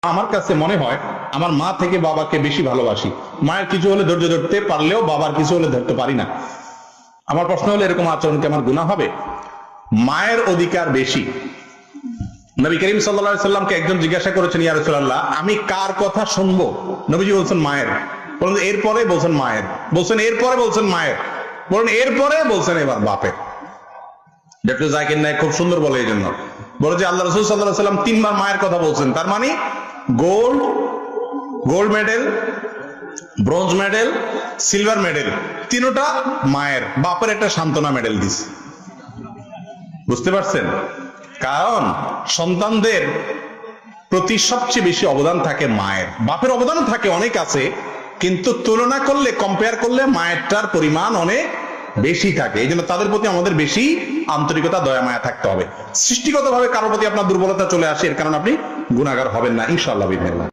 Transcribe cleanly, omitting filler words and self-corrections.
আমার কাছে মনে হয় আমার মা থেকে বাবাকে বেশি ভালোবাসি। মায়ের কিছু হলে ধৈর্য ধরতে পারলেও বাবার কিছু হলে ধরতে পারি না। আমার প্রশ্ন হলো, এরকম আচরণ কি আমার গুনাহ হবে? মায়ের অধিকার বেশি। নবী করিম সাল্লাল্লাহু আলাইহি সাল্লামকে একজন জিজ্ঞাসা করেছেন, ইয়া রাসূলুল্লাহ, আমি কার কথা শুনবো? নবীজি বলছেন মায়ের। বলেন এরপরে? বলছেন মায়ের। বলছেন এরপরে? বলছেন মায়ের। বলেন এরপরে? বলছেন এবার বাপের। ডক্টর জাকির নায়েক খুব সুন্দর বলে এই জন্য, বলে যে আল্লাহ রাসূল সাল্লাল্লাহু আলাইহি সাল্লাম 3 বার মায়ের কথা বলছেন, তার মানে gold medal, bronze medal, silver medal, তিনটা মায়ের। বাপের একটা সান্ত্বনা মেডেল দিছে। বুঝতে পারছেন? কারণ সন্তানদের প্রতি সবচেয়ে বেশি অবদান থাকে মায়ের। বাপের অবদানও থাকে, অনেক আছে, কিন্তু তুলনা করলে, কম্পেয়ার করলে মায়েরটার পরিমাণ অনেক বেশি থাকে। এই জন্য তাদের প্রতি আমাদের বেশি আন্তরিকতা, দয়া মায়া থাকতে হবে। সৃষ্টিগতভাবে কারোর প্রতি আপনার দুর্বলতা চলে আসে, এর কারণে আপনি গুনাহগার হবেন না ইনশাআল্লাহ বিসমিল্লাহ।